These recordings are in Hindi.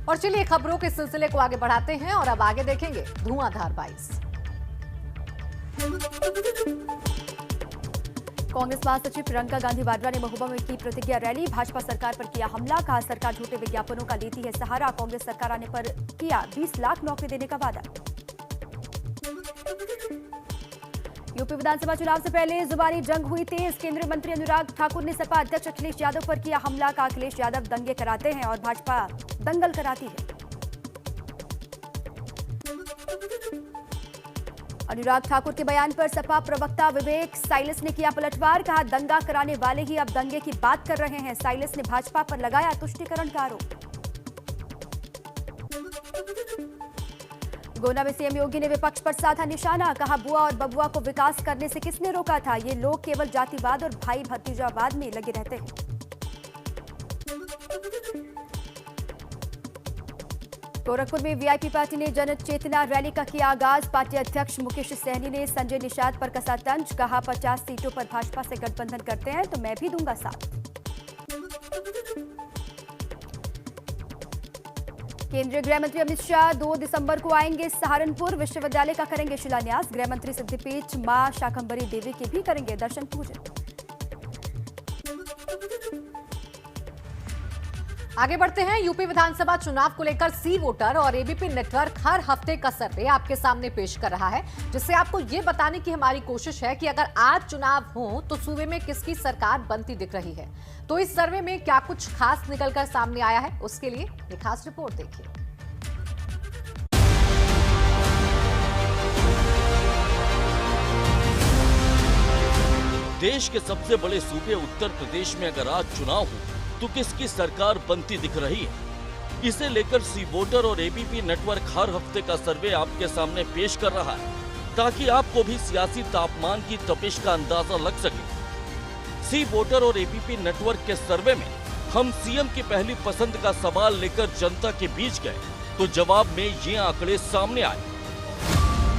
और चलिए खबरों के सिलसिले को आगे बढ़ाते हैं और अब आगे देखेंगे धुआंधार 22। कांग्रेस महासचिव प्रियंका गांधी वाड्रा ने महोबा में की प्रतिज्ञा रैली। भाजपा सरकार पर किया हमला, कहा सरकार झूठे विज्ञापनों का लेती है सहारा। कांग्रेस सरकार आने पर किया 20 लाख नौकरी देने का वादा। यूपी विधानसभा चुनाव से पहले जुबानी जंग हुई तेज। केंद्रीय मंत्री अनुराग ठाकुर ने सपा अध्यक्ष अखिलेश यादव पर किया हमला, कहा अखिलेश यादव दंगे कराते हैं और भाजपा दंगल कराती है। अनुराग ठाकुर के बयान पर सपा प्रवक्ता विवेक साइलस ने किया पलटवार, कहा दंगा कराने वाले ही अब दंगे की बात कर रहे हैं। साइलस ने भाजपा पर लगाया तुष्टीकरण का आरोप। गोंडा में सीएम योगी ने विपक्ष पर साधा निशाना, कहा बुआ और बबुआ को विकास करने से किसने रोका था। ये लोग केवल जातिवाद और भाई भतीजावाद में लगे रहते हैं। गोरखपुर में वीआईपी पार्टी ने जन चेतना रैली का किया आगाज। पार्टी अध्यक्ष मुकेश सहनी ने संजय निषाद पर कसा तंज, कहा 50 सीटों पर भाजपा से गठबंधन करते हैं तो मैं भी दूंगा साथ। केंद्रीय गृह मंत्री अमित शाह 2 दिसंबर को आएंगे सहारनपुर। विश्वविद्यालय का करेंगे शिलान्यास। गृह मंत्री सिद्धिपीठ मां शाकंभरी देवी के भी करेंगे दर्शन पूजन। आगे बढ़ते हैं। यूपी विधानसभा चुनाव को लेकर सी वोटर और एबीपी नेटवर्क हर हफ्ते का सर्वे आपके सामने पेश कर रहा है, जिससे आपको ये बताने की हमारी कोशिश है कि अगर आज चुनाव हो तो सूबे में किसकी सरकार बनती दिख रही है। तो इस सर्वे में क्या कुछ खास निकलकर सामने आया है, उसके लिए एक खास रिपोर्ट देखिए। देश के सबसे बड़े सूबे उत्तर प्रदेश में अगर आज चुनाव हो तो किसकी सरकार बनती दिख रही है, इसे लेकर सी वोटर और एबीपी नेटवर्क हर हफ्ते का सर्वे आपके सामने पेश कर रहा है, ताकि आपको भी सियासी तापमान की तपिश का अंदाजा लग सके। सी वोटर और एबीपी नेटवर्क के सर्वे में हम सीएम की पहली पसंद का सवाल लेकर जनता के बीच गए तो जवाब में ये आंकड़े सामने आए।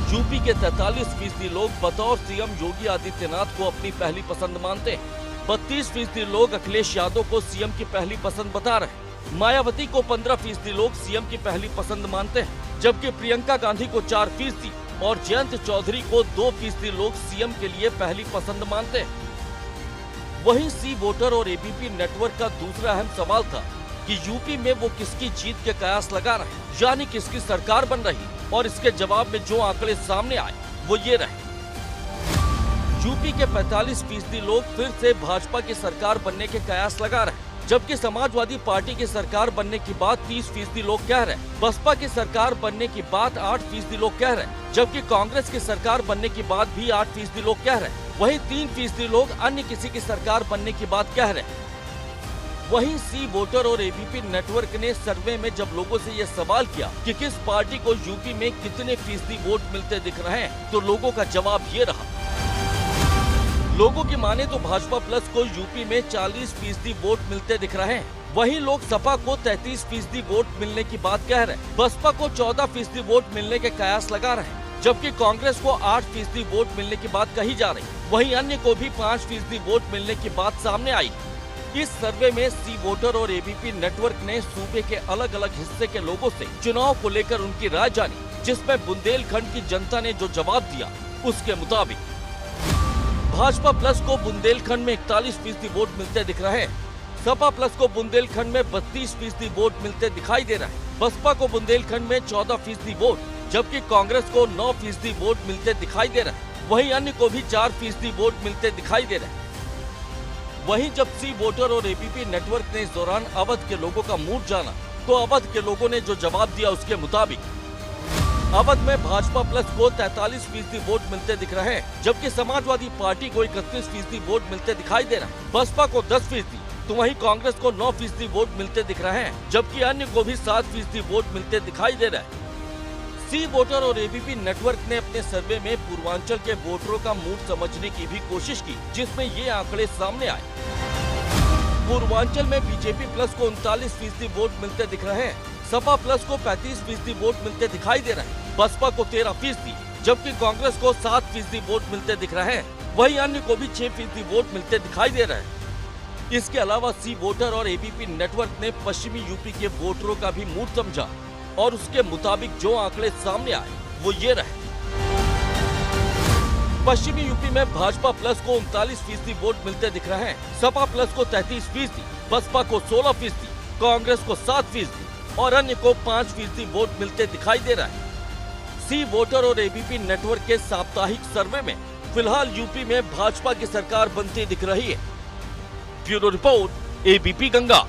यूपी के 43% लोग बतौर सीएम योगी आदित्यनाथ को अपनी पहली पसंद मानते हैं। 32% लोग अखिलेश यादव को सीएम की पहली पसंद बता रहे हैं। मायावती को 15% लोग सीएम की पहली पसंद मानते हैं, जबकि प्रियंका गांधी को 4% और जयंत चौधरी को 2% लोग सीएम के लिए पहली पसंद मानते हैं। वहीं सी वोटर और एबीपी नेटवर्क का दूसरा अहम सवाल था कि यूपी में वो किसकी जीत के कयास लगा रहे, यानी किसकी सरकार बन रही, और इसके जवाब में जो आंकड़े सामने आए वो ये रहे। यूपी के 45% लोग फिर से भाजपा की सरकार बनने के कयास लगा रहे हैं, जबकि समाजवादी पार्टी की सरकार बनने की बात 30% लोग कह रहे हैं। बसपा की सरकार बनने की बात 8% लोग कह रहे हैं, जबकि कांग्रेस की सरकार बनने की बात भी 8% लोग कह रहे हैं। वहीं 3% लोग अन्य किसी की सरकार बनने की बात कह रहे हैं। वहीं सी वोटर और एबीपी नेटवर्क ने सर्वे में जब लोगों से ये सवाल किया कि किस पार्टी को यूपी में कितने फीसदी वोट मिलते दिख रहे हैं, तो लोगों का जवाब ये रहा। लोगों की माने तो भाजपा प्लस को यूपी में 40% वोट मिलते दिख रहे हैं। वहीं लोग सपा को 33% वोट मिलने की बात कह रहे हैं। बसपा को 14% वोट मिलने के कयास लगा रहे हैं, जबकि कांग्रेस को 8% वोट मिलने की बात कही जा रही। वहीं अन्य को भी 5% वोट मिलने की बात सामने आई। इस सर्वे में सी वोटर और एबीपी नेटवर्क ने सूबे के अलग अलग हिस्से के लोगों से चुनाव को लेकर उनकी राय जानी, जिसमें बुंदेलखंड की जनता ने जो जवाब दिया उसके मुताबिक भाजपा प्लस को बुंदेलखंड में 41% वोट मिलते दिख रहे हैं। सपा प्लस को बुंदेलखंड में 32% वोट मिलते दिखाई दे रहे हैं। बसपा को बुंदेलखंड में 14% वोट, जबकि कांग्रेस को 9% वोट मिलते दिखाई दे रहे हैं। वहीं अन्य को भी 4% वोट मिलते दिखाई दे रहे हैं। वहीं जब सी वोटर और एबीपी नेटवर्क ने इस दौरान अवध के लोगों का मूड जाना, तो अवध के लोगों ने जो जवाब दिया उसके मुताबिक अवध में भाजपा प्लस को 43% वोट मिलते दिख रहे हैं, जबकि समाजवादी पार्टी को 31% वोट मिलते दिखाई दे रहा है। बसपा को 10%, तो वहीं कांग्रेस को 9% वोट मिलते दिख रहे हैं, जबकि अन्य को भी 7% वोट मिलते दिखाई दे रहे हैं। सी वोटर और एबीपी नेटवर्क ने अपने सर्वे में पूर्वांचल के वोटरों का मूड समझने की भी कोशिश की, जिसमें ये आंकड़े सामने आए। पूर्वांचल में बीजेपी प्लस को 39% वोट मिलते दिख रहे हैं। सपा प्लस को 35% वोट मिलते दिखाई दे रहे हैं। बसपा को 13%, जबकि कांग्रेस को 7% वोट मिलते दिख रहे हैं। वहीं अन्य को भी 6% वोट मिलते दिखाई दे रहे हैं। इसके अलावा सी वोटर और एबीपी नेटवर्क ने पश्चिमी यूपी के वोटरों का भी मूड समझा और उसके मुताबिक जो आंकड़े सामने आए वो ये रहे। पश्चिमी यूपी में भाजपा प्लस को 39% वोट मिलते दिख रहे हैं, सपा प्लस को 33%, बसपा को 16%, कांग्रेस को 7% और अन्य को 5% वोट मिलते दिखाई दे रहा है। सी वोटर और एबीपी नेटवर्क के साप्ताहिक सर्वे में फिलहाल यूपी में भाजपा की सरकार बनती दिख रही है। Bureau report, ABP Ganga.